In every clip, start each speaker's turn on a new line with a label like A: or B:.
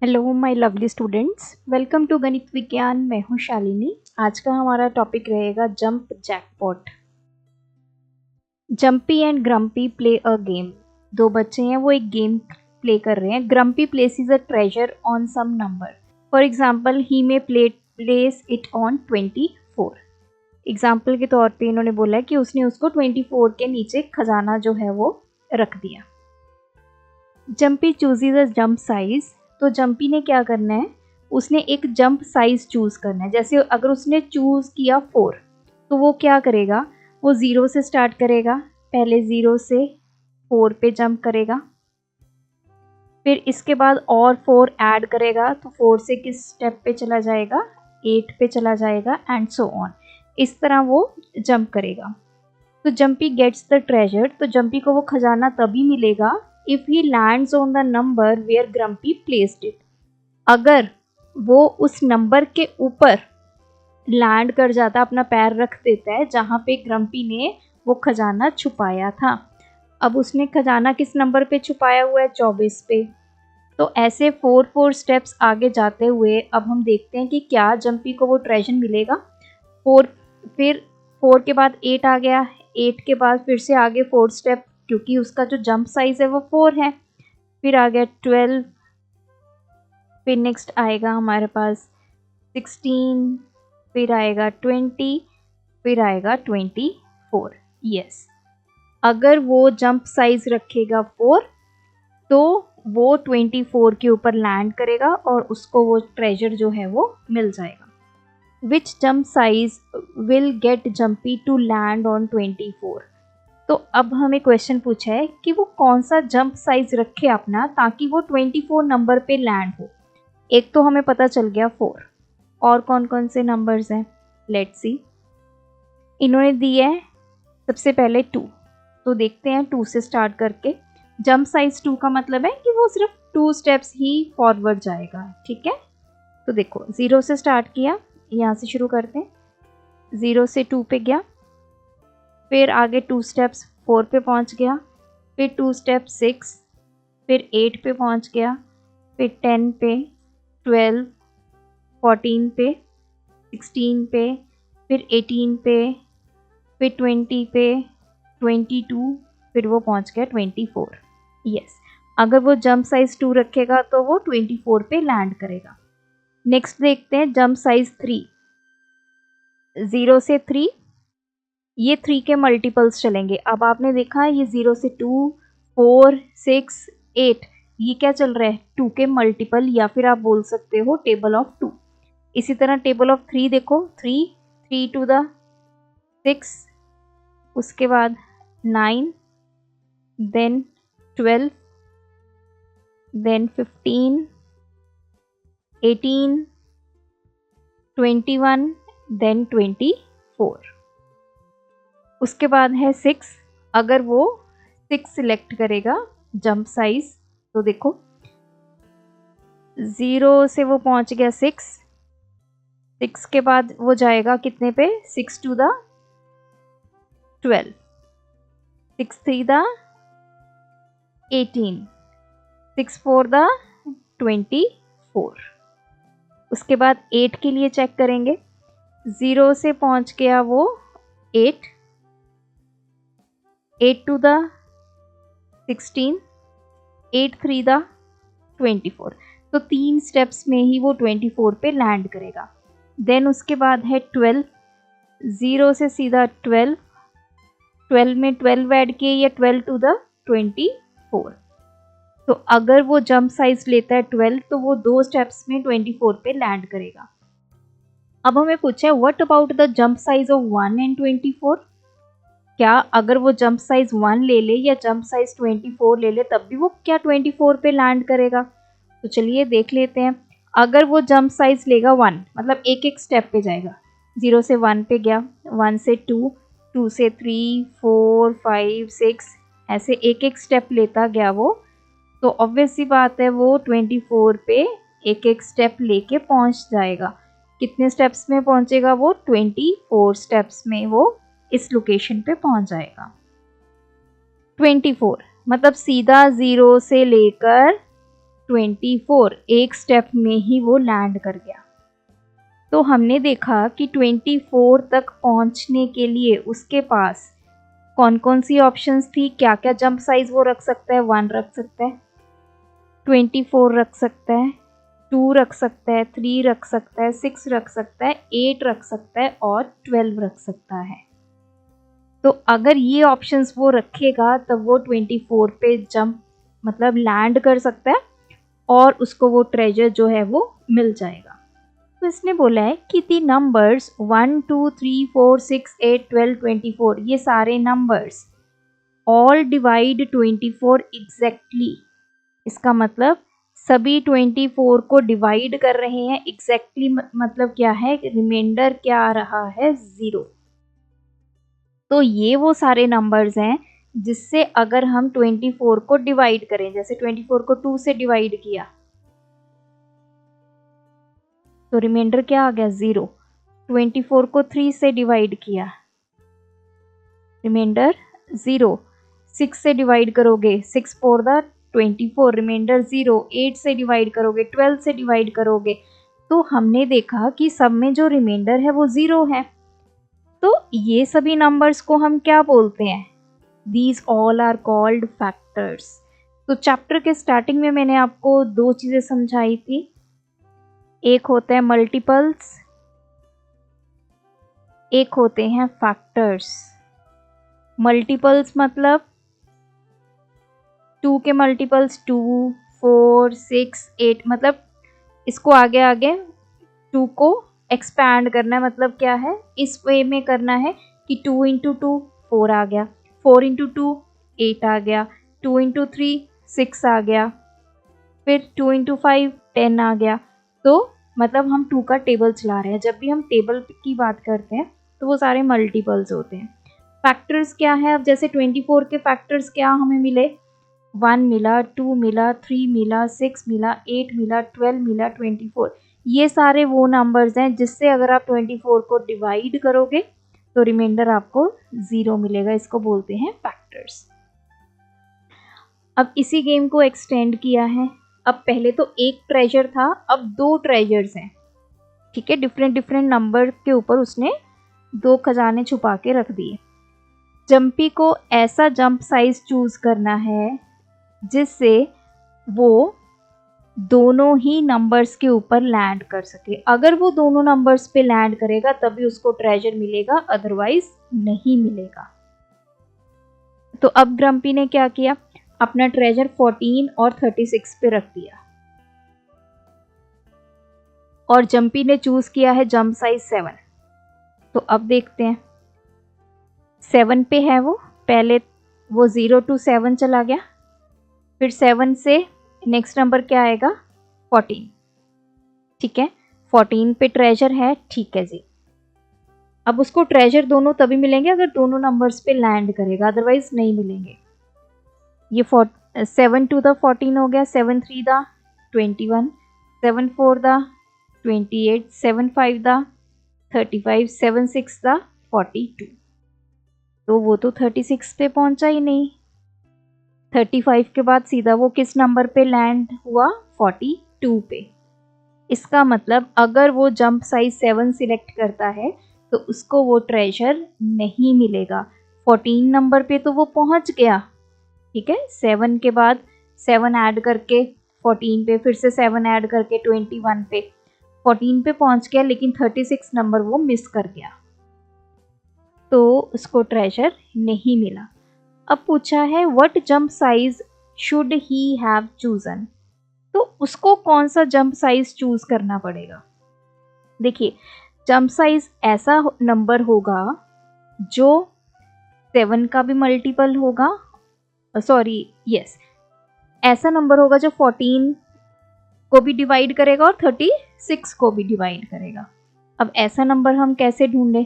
A: Hello my lovely students, welcome to Ganit Vigyan. मैं हूँ शालिनी। आज का हमारा टॉपिक रहेगा jump jackpot. Jumpy and grumpy play a game. दो बच्चे हैं, वो एक गेम प्ले कर रहे हैं। Grumpy places a treasure on some number. For example he may place it on 24। Example के तौर पे इन्होंने बोला है कि उसने उसको 24 के नीचे खजाना जो है वो रख दिया। Jumpy chooses a jump size. तो जंपी ने क्या करना है, उसने एक जंप साइज चूज करना है। जैसे अगर उसने चूज किया 4, तो वो क्या करेगा, वो 0 से स्टार्ट करेगा। पहले 0 से 4 पे जंप करेगा, फिर इसके बाद और 4 ऐड करेगा, तो 4 से किस स्टेप पे चला जाएगा, 8 पे चला जाएगा, एंड सो ऑन। इस तरह वो जंप करेगा। तो जंपी गेट्स द ट्रेजर। तो जंपी को वो खजाना तभी मिलेगा if he lands on the number where Grumpy placed it. अगर वो उस नंबर के ऊपर लैंड कर जाता, अपना पैर रख देता है जहां पे ग्रम्पी ने वो खजाना छुपाया था। अब उसने खजाना किस नंबर पे छुपाया हुआ है, 24 पे। तो ऐसे 4 स्टेप्स आगे जाते हुए अब हम देखते हैं कि क्या जंपी को वो ट्रेजर मिलेगा। 4, फिर 4 के बाद 8 आ गया, 8 के बाद फिर से आगे 4 स्टेप, क्योंकि उसका जो जंप साइज है वो 4 है। फिर आ गया 12, फिर नेक्स्ट आएगा हमारे पास 16, फिर आएगा 20, फिर आएगा 24। यस, अगर वो जंप साइज रखेगा 4, तो वो 24 के ऊपर लैंड करेगा और उसको वो ट्रेजर जो है वो मिल जाएगा। Which jump size will get jumpy to land on 24। तो अब हमें क्वेश्चन पूछा है कि वो कौन सा जंप साइज रखे अपना, ताकि वो 24 नंबर पे लैंड हो। एक तो हमें पता चल गया 4, और कौन कौन से नंबर्स हैं, लेट्स सी। इन्होंने दिया है सबसे पहले 2, तो देखते हैं 2 से स्टार्ट करके। जंप साइज 2 का मतलब है कि वो सिर्फ 2 स्टेप्स ही फॉरवर्ड जाएगा, ठीक है। तो देखो 0 से स्टार्ट किया, यहाँ से शुरू करते हैं। 0 से 2 पे गया, फिर आगे 2 स्टेप्स 4 पे पहुँच गया, फिर 2 स्टेप 6, फिर 8 पे पहुँच गया, फिर 10 पे, 12, 14 पे, 16 पे, फिर 18 पे, फिर 20 पे, 22, फिर वो पहुँच गया 24। यस, अगर वो जंप साइज 2 रखेगा तो वो 24 पे लैंड करेगा। नेक्स्ट देखते हैं जंप साइज 3। 0 से 3, ये 3 के मल्टीपल्स चलेंगे। अब आपने देखा ये 0 से 2, 4, 6, 8, ये क्या चल रहा है, 2 के मल्टीपल, या फिर आप बोल सकते हो टेबल ऑफ 2। इसी तरह टेबल ऑफ 3 देखो, 3, 3 टू द 6, उसके बाद 9, देन 12, देन 15, 18, 21, देन 24। उसके बाद है 6। अगर वो 6 सिलेक्ट करेगा जंप साइज, तो देखो 0 से वो पहुंच गया 6, 6 के बाद वो जाएगा कितने पे, 6 टू द 12, 6 3 द 18, 6 4 द 24। उसके बाद 8 के लिए चेक करेंगे। 0 से पहुंच गया वो 8, 8 टू द 16, 8 3 द 24। तो 3 स्टेप्स में ही वो 24 पे लैंड करेगा। देन उसके बाद है 12, 0 से सीधा 12, 12 में 12 ऐड किए, या 12 टू द 24। तो अगर वो जंप साइज लेता है 12, तो वो 2 स्टेप्स में 24 पे लैंड करेगा। अब हमें पूछा है what about the jump size of 1 and 24। क्या अगर वो जंप साइज 1 ले ले या जंप साइज 24 ले ले, तब भी वो क्या 24 पे लैंड करेगा। तो चलिए देख लेते हैं। अगर वो जंप साइज लेगा 1, मतलब एक एक स्टेप पे जाएगा। 0 से 1 पे गया, 1 से 2, 2 से 3, 4, 5, 6, ऐसे एक एक स्टेप लेता गया वो, तो ऑब्वियस सी बात है वो 24 पे एक एक स्टेप लेके पहुंच जाएगा। कितने स्टेप्स में पहुंचेगा वो, 24 स्टेप्स में वो इस लोकेशन पे पहुंच जाएगा। 24 मतलब सीधा 0 से लेकर 24, एक स्टेप में ही वो लैंड कर गया। तो हमने देखा कि 24 तक पहुंचने के लिए उसके पास कौन कौन सी ऑप्शंस थी, क्या क्या जंप साइज वो रख सकता है। 1 रख सकता है, 24 रख सकता है, 2 रख सकता है, 3 रख सकता है, 6 रख सकता है, 8 रख सकता है और 12 रख सकता है। तो अगर ये ऑप्शंस वो रखेगा तब वो 24 पे जंप मतलब लैंड कर सकता है और उसको वो ट्रेजर जो है वो मिल जाएगा। तो इसने बोला है कि दी नंबर्स 1 2 3 4 6 8 12 24, ये सारे नंबर्स ऑल डिवाइड 24 एग्जैक्टली। इसका मतलब सभी 24 को डिवाइड कर रहे हैं एग्जैक्टली। मतलब क्या है, रिमाइंडर क्या आ रहा है, 0। तो ये वो सारे नंबर्स हैं जिससे अगर हम 24 को डिवाइड करें, जैसे 24 को 2 से डिवाइड किया तो रिमाइंडर क्या आ गया, 0। 24 को 3 से डिवाइड किया, रिमाइंडर 0। 6 से डिवाइड करोगे, 6 4 द 24, रिमाइंडर 0। 8 से डिवाइड करोगे, 12 से डिवाइड करोगे, तो हमने देखा कि सब में जो रिमाइंडर है वो 0 है। तो ये सभी नंबर्स को हम क्या बोलते हैं, these all are called factors. तो चैप्टर के स्टार्टिंग में मैंने आपको 2 चीजें समझाई थी, एक होते हैं मल्टीपल्स, एक होते हैं फैक्टर्स। मल्टीपल्स मतलब 2 के मल्टीपल्स 2 4 6 8, मतलब इसको आगे आगे 2 को एक्सपैंड करना है। मतलब क्या है, इस वे में करना है कि 2 इंटू 2 4 आ गया, 4 इंटू 2 8 आ गया, 2 इंटू 3 6 आ गया, फिर 2 इंटू 5 10 आ गया। तो मतलब हम 2 का टेबल चला रहे हैं। जब भी हम टेबल की बात करते हैं तो वो सारे मल्टीपल्स होते हैं। फैक्टर्स क्या है, अब जैसे 24 के फैक्टर्स क्या हमें मिले, 1 मिला, 2 मिला, 3 मिला, 6 मिला, 8 मिला, 12 मिला, 24। ये सारे वो नंबर्स हैं जिससे अगर आप 24 को डिवाइड करोगे तो रिमाइंडर आपको 0 मिलेगा। इसको बोलते हैं फैक्टर्स। अब इसी गेम को एक्सटेंड किया है। अब पहले तो एक ट्रेजर था, अब 2 ट्रेजर्स हैं। ठीक है, डिफरेंट डिफरेंट नंबर के ऊपर उसने 2 खजाने छुपा के रख दिए। जंपी को ऐसा जंप साइज चूज करना है जिससे वो दोनों ही नंबर्स के ऊपर लैंड कर सके। अगर वो दोनों नंबर्स पे लैंड करेगा तभी उसको ट्रेजर मिलेगा, अदरवाइज नहीं मिलेगा। तो अब ग्रम्पी ने क्या किया, अपना ट्रेजर 14 और 36 पे रख दिया और जंपी ने चूज किया है जंप साइज 7। तो अब देखते हैं, 7 पे है वो, पहले वो 0 to 7 चला गया, फिर 7 से नेक्स्ट नंबर क्या आएगा, 14। ठीक है, 14 पे ट्रेजर है, ठीक है जी। अब उसको ट्रेजर दोनों तभी मिलेंगे अगर दोनों नंबर्स पे लैंड करेगा, अदरवाइज नहीं मिलेंगे। ये 7 to the 14 हो गया, 7 3 द 21, 7 4 द 28, 7 5 द 35, 7 6 द 42। तो वो तो 36 पे पहुंचा ही नहीं। 35 के बाद सीधा वो किस नंबर पे लैंड हुआ, 42 पे। इसका मतलब अगर वो जंप साइज 7 सिलेक्ट करता है तो उसको वो ट्रेजर नहीं मिलेगा। 14 नंबर पे तो वो पहुंच गया, ठीक है, 7 के बाद 7 ऐड करके 14 पे, फिर से 7 ऐड करके 21 पे, 14 पे पहुंच गया, लेकिन 36 नंबर वो मिस कर गया, तो उसको ट्रेजर नहीं मिला। अब पूछा है what jump size should he have chosen, तो उसको कौन सा जंप साइज चूज करना पड़ेगा। देखिए, जंप साइज ऐसा नंबर होगा जो 7 का भी मल्टीपल होगा, सॉरी यस, ऐसा नंबर होगा जो 14 को भी डिवाइड करेगा और 36 को भी डिवाइड करेगा। अब ऐसा नंबर हम कैसे ढूंढें,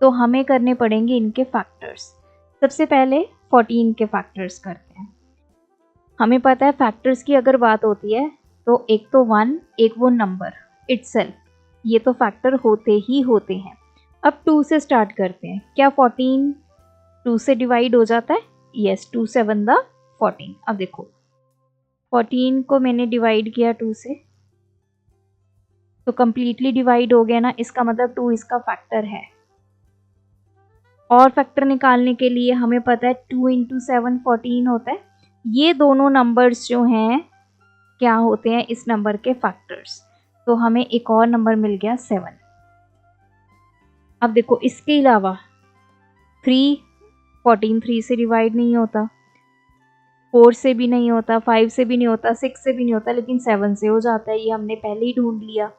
A: तो हमें करने पड़ेंगे इनके फैक्टर्स। सबसे पहले 14 के फैक्टर्स करते हैं। हमें पता है फैक्टर्स की अगर बात होती है तो एक तो 1, एक वो नंबर इटसेल्फ, ये तो फैक्टर होते ही होते हैं। अब 2 से स्टार्ट करते हैं। क्या 14 2 से डिवाइड हो जाता है, यस, 2 7 द 14। अब देखो 14 को मैंने डिवाइड किया 2 से, तो कम्प्लीटली डिवाइड हो गया ना, इसका मतलब 2 इसका फैक्टर है। और फैक्टर निकालने के लिए हमें पता है 2 × 7 14 होता है। ये दोनों नंबर्स जो हैं क्या होते हैं इस नंबर के फैक्टर्स, तो हमें एक और नंबर मिल गया 7। अब देखो इसके अलावा 3 14 3 से डिवाइड नहीं होता, 4 से भी नहीं होता, 5 से भी नहीं होता, 6 से भी नहीं होता, लेकिन 7 से हो जाता है, ये हमने पहले ही ढूंढ लिया।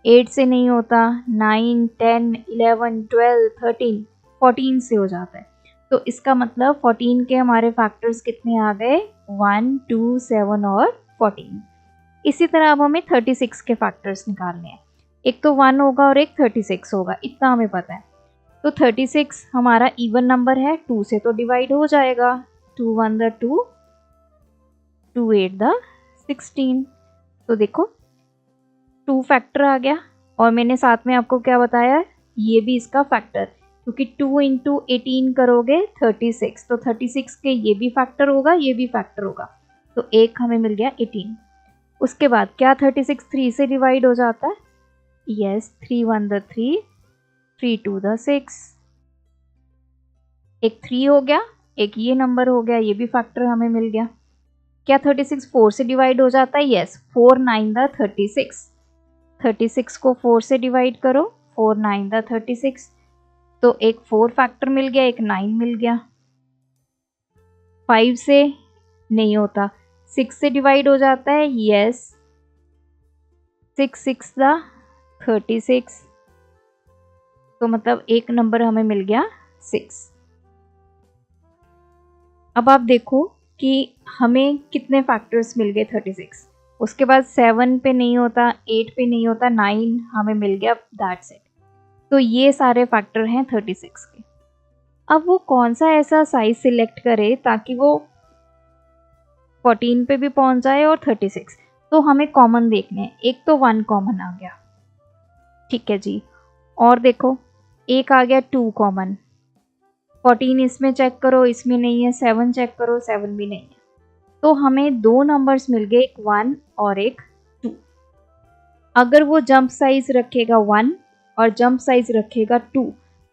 A: 8 से नहीं होता, 9 10 11 12 13 14 से हो जाता है। तो इसका मतलब 14 के हमारे फैक्टर्स कितने आ गए, 1 2 7 और 14। इसी तरह अब हमें 36 के फैक्टर्स निकालने हैं। एक तो 1 होगा और एक 36 होगा, इतना हमें पता है। तो 36 हमारा इवन नंबर है, 2 से तो डिवाइड हो जाएगा, 2 1 द 2, 2 8 द 16। तो देखो 2 फैक्टर आ गया, और मैंने साथ में आपको क्या बताया, ये भी इसका फैक्टर, क्योंकि 2 × 18 करोगे 36, तो 36 के ये भी फैक्टर होगा, ये भी फैक्टर होगा, तो एक हमें मिल गया 18। उसके बाद क्या 36 3 से डिवाइड हो जाता है, यस, 3 1 द 3, 3 2 द 6, एक 3 हो गया, एक ये नंबर हो गया, ये भी फैक्टर हमें मिल गया। क्या 36 4 से डिवाइड हो जाता है, यस, 4 9 द 36, 36 को 4 से डिवाइड करो, 4 9 द 36, तो एक 4 फैक्टर मिल गया, एक 9 मिल गया। 5 से नहीं होता, 6 से डिवाइड हो जाता है, यस, 6 6 द 36, तो मतलब एक नंबर हमें मिल गया 6। अब आप देखो कि हमें कितने फैक्टर्स मिल गए 36। उसके बाद 7 पे नहीं होता, 8 पे नहीं होता, 9 हमें मिल गया, दैट्स इट। तो ये सारे फैक्टर हैं 36 के। अब वो कौन सा ऐसा साइज सिलेक्ट करे ताकि वो 14 पे भी पहुंच जाए और 36, तो हमें कॉमन देखने हैं। एक तो 1 कॉमन आ गया, ठीक है जी, और देखो एक आ गया 2 कॉमन, 14 इसमें चेक करो, इसमें नहीं है, 7 चेक करो, 7 भी नहीं है, तो हमें दो नंबर्स मिल गए, एक 1 और एक 2। अगर वो जंप साइज रखेगा 1 और जंप साइज रखेगा 2,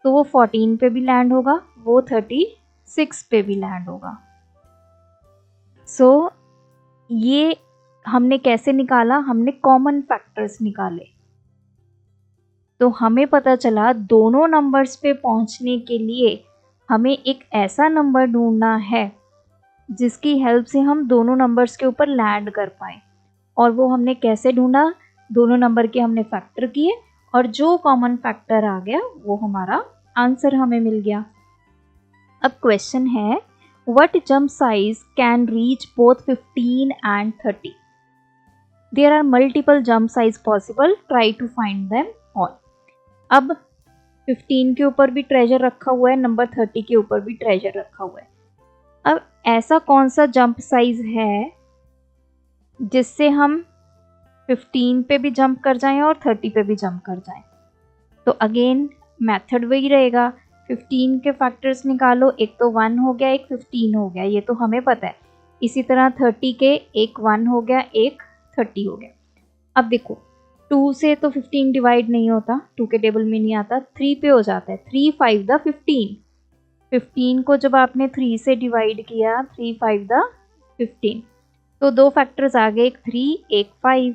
A: तो वो 14 पे भी लैंड होगा, वो 36 पे भी लैंड होगा। सो ये हमने कैसे निकाला, हमने कॉमन फैक्टर्स निकाले, तो हमें पता चला दोनों नंबर्स पे पहुंचने के लिए हमें एक ऐसा नंबर ढूंढना है जिसकी हेल्प से हम दोनों नंबर्स के ऊपर लैंड कर पाए। और वो हमने कैसे ढूंढा, दोनों नंबर के हमने फैक्टर किए, और जो कॉमन फैक्टर आ गया वो हमारा आंसर हमें मिल गया। अब क्वेश्चन है, what jump size can reach both 15 and 30? There are multiple jump size possible, try to find them all. अब 15 के ऊपर भी ट्रेजर रखा हुआ है, नंबर 30 के ऊपर भी ट्रेजर रखा हुआ है। अब ऐसा कौन सा जंप साइज है जिससे हम 15 पे भी जंप कर जाएं और 30 पे भी जंप कर जाएं? तो अगेन मेथड वही रहेगा, 15 के फैक्टर्स निकालो, एक तो 1 हो गया, एक 15 हो गया, ये तो हमें पता है। इसी तरह 30 के एक 1 हो गया, एक 30 हो गया। अब देखो 2 से तो 15 डिवाइड नहीं होता, 2 के टेबल में नहीं आता, 3 पे हो जाता है, 3 5 द 15। 15 को जब आपने 3 से डिवाइड किया, 3 5 द 15, तो दो फैक्टर्स आ गए, एक 3 एक 5।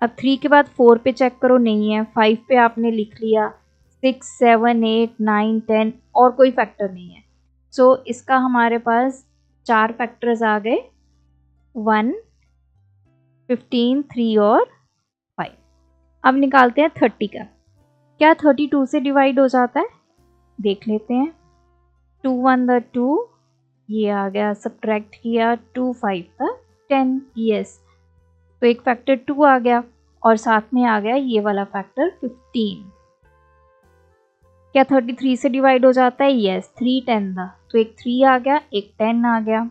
A: अब 3 के बाद 4 पे चेक करो, नहीं है, 5 पे आपने लिख लिया, 6 7 8 9 10 और कोई फैक्टर नहीं है। सो इसका हमारे पास 4 फैक्टर्स आ गए, 1 15 3 और 5। अब निकालते हैं 30 का। क्या 32 से डिवाइड हो जाता है, देख लेते हैं। 2 1 द 2, ये आ गया, सब्ट्रैक्ट किया, 2 5 द 10, यस, तो एक फैक्टर 2 आ गया और साथ में आ गया ये वाला फैक्टर 15। क्या 33 से डिवाइड हो जाता है, यस, 3 10 द, तो एक 3 आ गया, एक 10 आ गया।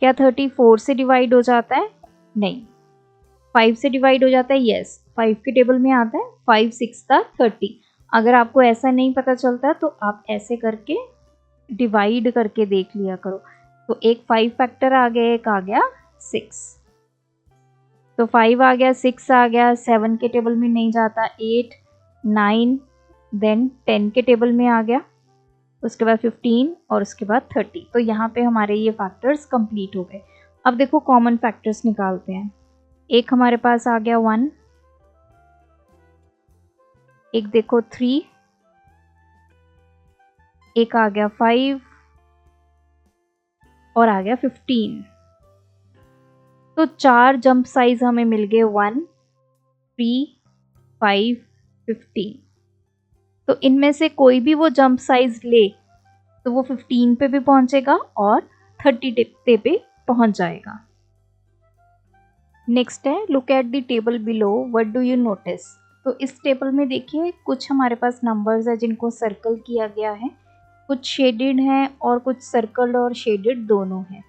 A: क्या 34 से डिवाइड हो जाता है, नहीं। 5 से डिवाइड हो जाता है, यस, 5 के टेबल में आता है, 5 6 द 30। अगर आपको ऐसा नहीं पता चलता तो आप ऐसे करके डिवाइड करके देख लिया करो। तो एक 5 फैक्टर आ गया, एक आ गया 6। तो 5 आ गया, 6 आ गया, 7 के टेबल में नहीं जाता, 8, 9, देन 10 के टेबल में आ गया, उसके बाद 15 और उसके बाद 30। तो यहाँ पे हमारे ये फैक्टर्स कंप्लीट हो गए। अब देखो कॉमन फैक्टर्स निकालते हैं। एक हमारे पास आ गया 1, एक देखो 3, एक आ गया 5 और आ गया 15। तो 4 जंप साइज हमें मिल गए, 1, 3, 5, 15। तो इनमें से कोई भी वो जंप साइज ले तो वो 15 पे भी पहुंचेगा और 30 पे पहुंच जाएगा। नेक्स्ट है look at the table below, what do you notice. तो इस टेबल में देखिए कुछ हमारे पास नंबर्स है जिनको सर्कल किया गया है, कुछ शेडेड हैं और कुछ सर्कल्ड और शेडेड दोनों हैं।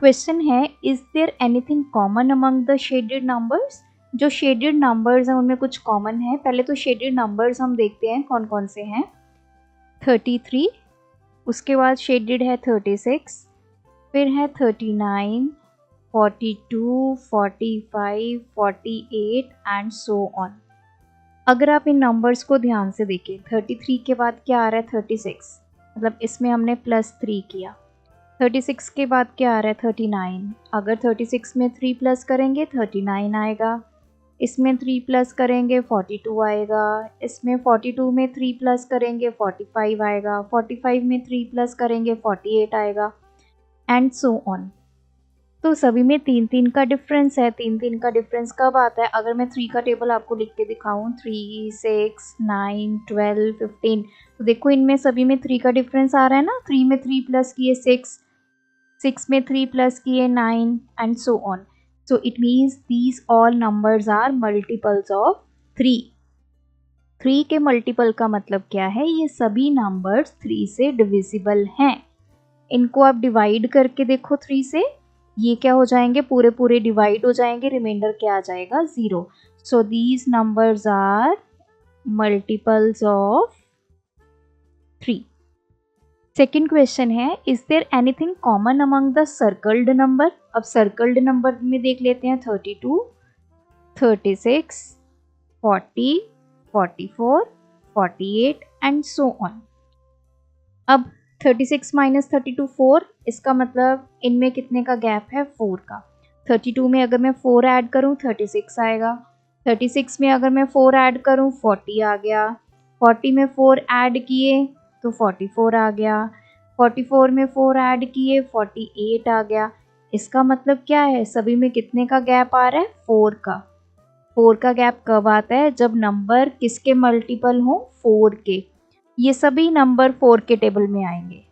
A: क्वेश्चन है is there anything common among the shaded numbers. जो शेडेड नंबर्स हैं उनमें कुछ कॉमन है। पहले तो शेडेड नंबर्स हम देखते हैं कौन कौन से हैं। 33, उसके बाद शेडेड है 36, फिर है 39, 42, 45, 48 एंड सो ऑन। अगर आप इन नंबर्स को ध्यान से देखें, 33 के बाद क्या आ रहा है 36, मतलब इसमें हमने +3 किया। 36 के बाद क्या आ रहा है 39, अगर 36 में 3 प्लस करेंगे 39 आएगा, इसमें 3 प्लस करेंगे 42 आएगा, इसमें 42 में 3 प्लस करेंगे 45 आएगा, 45 में 3 प्लस करेंगे 48 आएगा एंड सो ऑन। तो सभी में 3-3 का डिफरेंस है। 3-3 का डिफरेंस कब आता है, अगर मैं 3 का टेबल आपको लिख के दिखाऊं, 3, 6, 9, 12, 15, तो देखो इनमें सभी में 3 का डिफरेंस आ रहा है ना। 3 में 3 प्लस किए 6, 6 में 3 प्लस किए 9 and so on. So it means these all numbers are multiples of 3। 3 के मल्टीपल का मतलब क्या है, ये सभी नंबर्स 3 से डिविजिबल हैं। इनको आप डिवाइड करके देखो 3 से, ये क्या हो जाएंगे, पूरे पूरे डिवाइड हो जाएंगे, रिमाइंडर क्या आ जाएगा 0। So these numbers are multiples of 3। Second question है is there anything common among the circled number. अब सर्कल्ड नंबर में देख लेते हैं 32, 36, 40, 44, 48 एंड सो ऑन। अब 36 माइनस 32 4, इसका मतलब इनमें कितने का गैप है 4 का। 32 में अगर मैं 4 ऐड करूं 36 आएगा, 36 में अगर मैं 4 ऐड करूं 40 आ गया, 40 में 4 ऐड किए तो 44 आ गया, 44 में 4 ऐड किए 48 आ गया। इसका मतलब क्या है, सभी में कितने का गैप आ रहा है 4 का। 4 का गैप कब आता है, जब नंबर किसके मल्टीपल हो 4 के। ये सभी नंबर 4 के टेबल में आएंगे।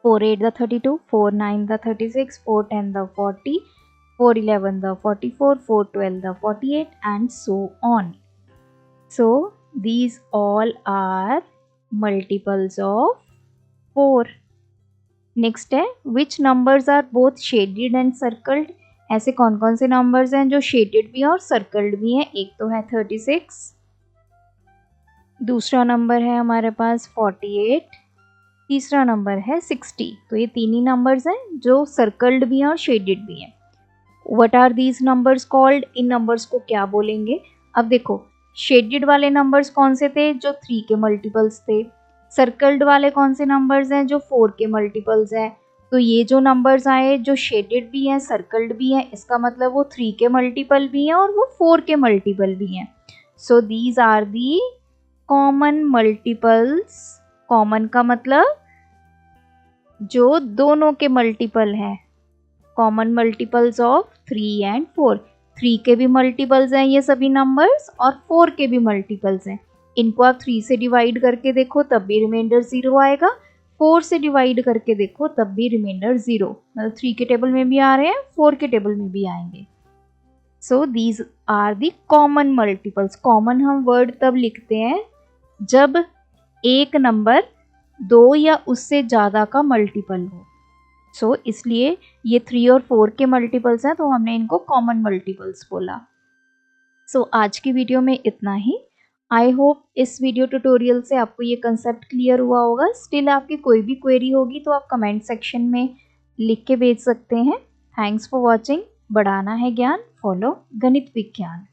A: 4 8 the 32, 4 9 the 36, 4 10 the 40, 4 11 the 44, 4 12 the 48 and so on. So these all are multiples of 4. Next है which numbers are both shaded and circled. ऐसे कौन कौन से नंबर्स हैं जो शेडेड भी हैं और सर्कल्ड भी हैं। एक तो है 36, दूसरा नंबर है हमारे पास 48, तीसरा नंबर है 60। तो ये तीन ही नंबर्स हैं जो सर्कल्ड भी हैं और शेडेड भी हैं। What are these numbers called, इन नंबर्स को क्या बोलेंगे। अब देखो शेडेड वाले नंबर्स कौन से थे, जो 3 के मल्टीपल्स थे। सर्कल्ड वाले कौन से नंबर्स हैं, जो 4 के मल्टीपल्स हैं। तो ये जो नंबर्स आए जो शेडेड भी हैं सर्कल्ड भी हैं, इसका मतलब वो 3 के मल्टीपल भी हैं और वो 4 के मल्टीपल भी हैं। So these are the common multiples. Common का मतलब जो दोनों के मल्टीपल हैं। Common multiples of 3 and 4। 3 के भी मल्टीपल्स हैं ये सभी नंबर्स और 4 के भी मल्टीपल्स हैं। इनको आप 3 से डिवाइड करके देखो तब भी रिमाइंडर 0 आएगा, 4 से डिवाइड करके देखो तब भी रिमाइंडर 0। मतलब 3 के टेबल में भी आ रहे हैं, 4 के टेबल में भी आएंगे। So these are the common multiples. Common हम वर्ड तब लिखते हैं जब एक नंबर 2 या उससे ज़्यादा का मल्टीपल हो। सो इसलिए ये 3 और 4 के मल्टीपल्स हैं तो हमने इनको कॉमन मल्टीपल्स बोला। सो आज की वीडियो में इतना ही। आई होप इस वीडियो ट्यूटोरियल से आपको ये कंसेप्ट क्लियर हुआ होगा। स्टिल आपकी कोई भी क्वेरी होगी तो आप कमेंट सेक्शन में लिख के भेज सकते हैं। Thanks for watching. बढ़ाना है ज्ञान, फॉलो गणित विज्ञान।